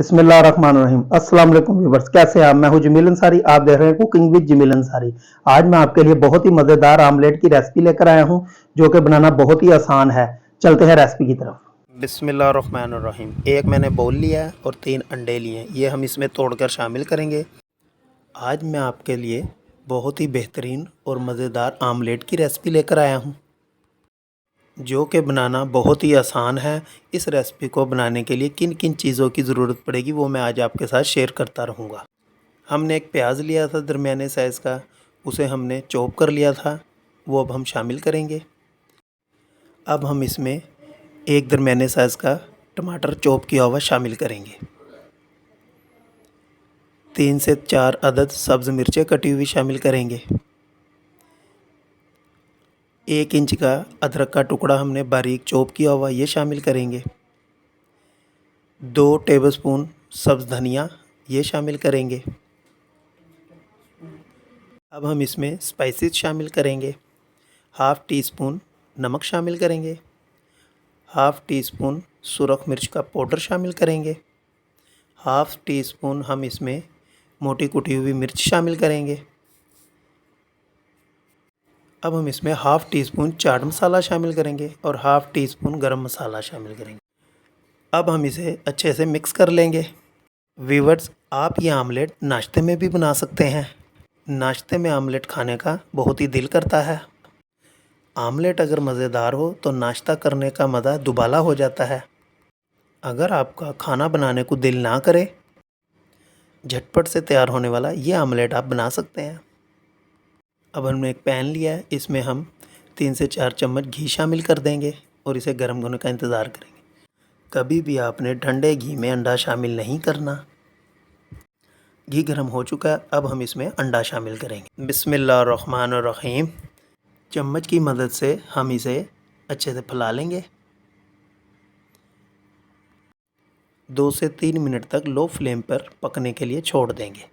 बिस्मिल्लाहिर्रहमानिर्रहीम। अस्सलाम वालेकुम व्यूअर्स, कैसे हैं आप? मैं हूं जमील अंसारी, आप देख रहे हैं कुकिंग विद जमील अंसारी। आज मैं आपके लिए बहुत ही मजेदार आमलेट की रेसिपी लेकर आया हूं जो कि बनाना बहुत ही आसान है। चलते हैं रेसिपी की तरफ। बिस्मिल्लाहिर्रहमानिर्रहीम। एक मैंने बाउल लिया है और 3 अंडे लिए हैं, ये हम इसमें तोड़कर शामिल करेंगे। आज मैं आपके लिए बहुत ही बेहतरीन और मज़ेदार आमलेट की रेसिपी लेकर आया हूं जो कि बनाना बहुत ही आसान है। इस रेसिपी को बनाने के लिए किन किन चीज़ों की ज़रूरत पड़ेगी वो मैं आज आपके साथ शेयर करता रहूँगा। हमने एक प्याज लिया था दरमियाने साइज़ का, उसे हमने चॉप कर लिया था, वो अब हम शामिल करेंगे। अब हम इसमें एक दरमियाने साइज़ का टमाटर चॉप किया हुआ शामिल करेंगे। 3 से 4 अदद सब्ज़ मिर्चें कटी हुई शामिल करेंगे। 1 इंच का अदरक का टुकड़ा हमने बारीक चॉप किया हुआ ये शामिल करेंगे। 2 टेबलस्पून सब्ज़ धनिया ये शामिल करेंगे। अब हम इसमें स्पाइसेस शामिल करेंगे। हाफ़ टी स्पून नमक शामिल करेंगे। हाफ़ टी स्पून सुरख मिर्च का पाउडर शामिल करेंगे। हाफ़ टी स्पून हम इसमें मोटी कुटी हुई मिर्च शामिल करेंगे। अब हम इसमें half tea spoon chaat masala शामिल करेंगे और हाफ़ टी स्पून गरम मसाला शामिल करेंगे। अब हम इसे अच्छे से मिक्स कर लेंगे। व्यूअर्स, आप ये आमलेट नाश्ते में भी बना सकते हैं। नाश्ते में आमलेट खाने का बहुत ही दिल करता है। आमलेट अगर मज़ेदार हो तो नाश्ता करने का मज़ा दुबाला हो जाता है। अगर आपका खाना बनाने को दिल ना करे, झटपट से तैयार होने वाला ये आमलेट आप बना सकते हैं। अब हमने एक पैन लिया है, इसमें हम 3 से 4 चम्मच घी शामिल कर देंगे और इसे गर्म होने का इंतज़ार करेंगे। कभी भी आपने ठंडे घी में अंडा शामिल नहीं करना। घी गर्म हो चुका है, अब हम इसमें अंडा शामिल करेंगे। बिस्मिल्लाहिर्रहमानिर्रहीम। चम्मच की मदद से हम इसे अच्छे से फैला लेंगे। 2 से 3 मिनट तक लो फ्लेम पर पकने के लिए छोड़ देंगे।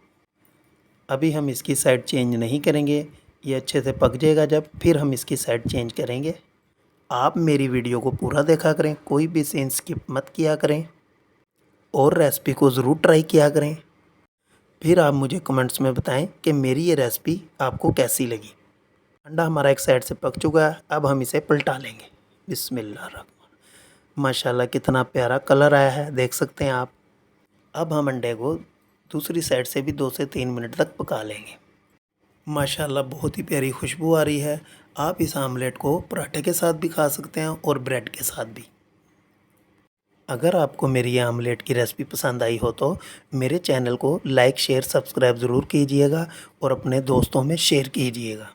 अभी हम इसकी साइड चेंज नहीं करेंगे, ये अच्छे से पक जाएगा जब फिर हम इसकी साइड चेंज करेंगे। आप मेरी वीडियो को पूरा देखा करें, कोई भी सीन स्किप मत किया करें और रेसिपी को ज़रूर ट्राई किया करें। फिर आप मुझे कमेंट्स में बताएं कि मेरी ये रेसिपी आपको कैसी लगी। अंडा हमारा एक साइड से पक चुका है, अब हम इसे पलटा लेंगे। बिस्मिल्लाह। माशाल्लाह कितना प्यारा कलर आया है, देख सकते हैं आप। अब हम अंडे को दूसरी साइड से भी 2 से 3 मिनट तक पका लेंगे। माशाल्लाह बहुत ही प्यारी खुशबू आ रही है। आप इस आमलेट को पराठे के साथ भी खा सकते हैं और ब्रेड के साथ भी। अगर आपको मेरी ये आमलेट की रेसिपी पसंद आई हो तो मेरे चैनल को लाइक शेयर सब्सक्राइब ज़रूर कीजिएगा और अपने दोस्तों में शेयर कीजिएगा।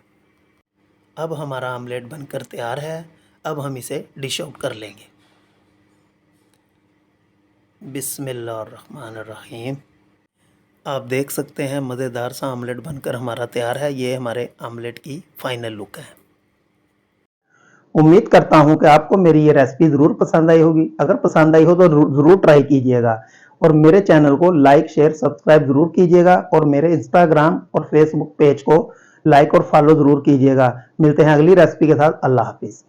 अब हमारा आमलेट बनकर तैयार है, अब हम इसे डिश आउट कर लेंगे। बिस्मिल्लाहिर्रहमानिर्रहीम। आप देख सकते हैं मज़ेदार सा आमलेट बनकर हमारा तैयार है। ये हमारे आमलेट की फाइनल लुक है। उम्मीद करता हूं कि आपको मेरी ये रेसिपी जरूर पसंद आई होगी। अगर पसंद आई हो तो जरूर ट्राई कीजिएगा और मेरे चैनल को लाइक शेयर सब्सक्राइब जरूर कीजिएगा और मेरे इंस्टाग्राम और फेसबुक पेज को लाइक और फॉलो जरूर कीजिएगा। मिलते हैं अगली रेसिपी के साथ। अल्लाह हाफिज़।